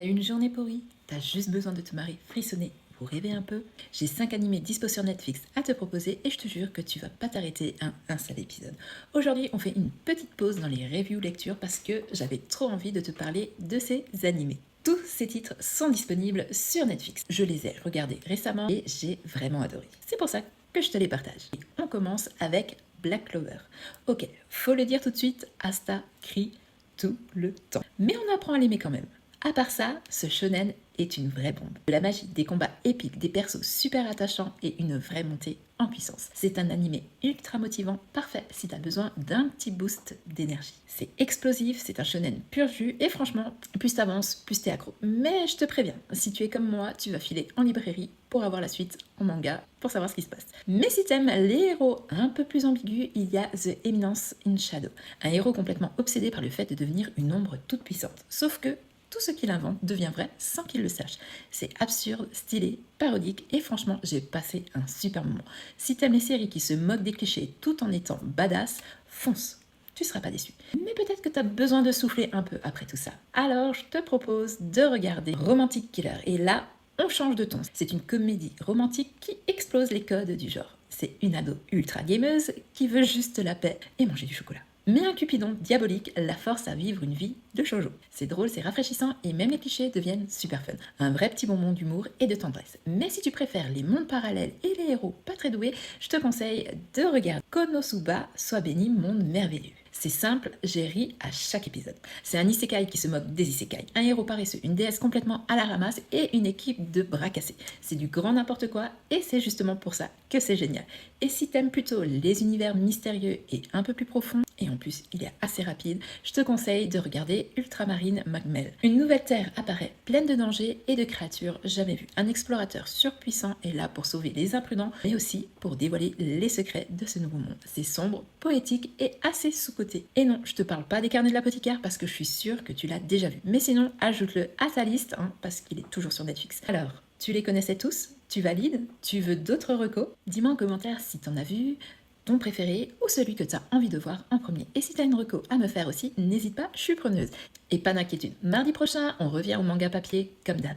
T'as une journée pourrie, t'as juste besoin de te marrer, frissonner ou rêver un peu. J'ai 5 animés dispo sur Netflix à te proposer et je te jure que tu vas pas t'arrêter à un seul épisode. Aujourd'hui, on fait une petite pause dans les reviews lecture parce que j'avais trop envie de te parler de ces animés. Tous ces titres sont disponibles sur Netflix. Je les ai regardés récemment et j'ai vraiment adoré. C'est pour ça que je te les partage. Et on commence avec Black Clover. Ok, faut le dire tout de suite, Asta crie tout le temps. Mais on apprend à l'aimer quand même. À part ça, ce shonen est une vraie bombe. De la magie, des combats épiques, des persos super attachants et une vraie montée en puissance. C'est un animé ultra motivant, parfait si t'as besoin d'un petit boost d'énergie. C'est explosif, c'est un shonen pur jus et franchement, plus t'avances, plus t'es accro. Mais je te préviens, si tu es comme moi, tu vas filer en librairie pour avoir la suite en manga, pour savoir ce qui se passe. Mais si t'aimes les héros un peu plus ambigus, il y a The Eminence in Shadow, un héros complètement obsédé par le fait de devenir une ombre toute puissante. Sauf que tout ce qu'il invente devient vrai sans qu'il le sache. C'est absurde, stylé, parodique et franchement, j'ai passé un super moment. Si t'aimes les séries qui se moquent des clichés tout en étant badass, fonce, tu seras pas déçu. Mais peut-être que t'as besoin de souffler un peu après tout ça. Alors, je te propose de regarder Romantic Killer. Et là, on change de ton. C'est une comédie romantique qui explose les codes du genre. C'est une ado ultra gameuse qui veut juste la paix et manger du chocolat. Mais un Cupidon diabolique la force à vivre une vie de shoujo. C'est drôle, c'est rafraîchissant et même les clichés deviennent super fun. Un vrai petit bonbon d'humour et de tendresse. Mais si tu préfères les mondes parallèles et les héros pas très doués, je te conseille de regarder Konosuba, Sois béni, monde merveilleux. C'est simple, j'ai ri à chaque épisode. C'est un isekai qui se moque des isekai. Un héros paresseux, une déesse complètement à la ramasse et une équipe de bras cassés. C'est du grand n'importe quoi et c'est justement pour ça que c'est génial. Et si t'aimes plutôt les univers mystérieux et un peu plus profonds, et en plus il est assez rapide, je te conseille de regarder Ultramarine Magmel. Une nouvelle terre apparaît pleine de dangers et de créatures jamais vues. Un explorateur surpuissant est là pour sauver les imprudents, mais aussi pour dévoiler les secrets de ce nouveau monde. C'est sombre, poétique et assez sous-coté. Et non, je te parle pas des carnets de l'apothicaire parce que je suis sûre que tu l'as déjà vu. Mais sinon, ajoute-le à ta liste, parce qu'il est toujours sur Netflix. Alors, tu les connaissais tous? Tu valides? Tu veux d'autres recos? Dis-moi en commentaire si t'en as vu, ton préféré ou celui que tu as envie de voir en premier. Et si tu as une reco à me faire aussi, n'hésite pas, je suis preneuse. Et pas d'inquiétude, mardi prochain, on revient au manga papier comme d'hab.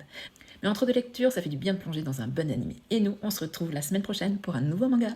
Mais entre deux lectures, ça fait du bien de plonger dans un bon animé. Et nous, on se retrouve la semaine prochaine pour un nouveau manga.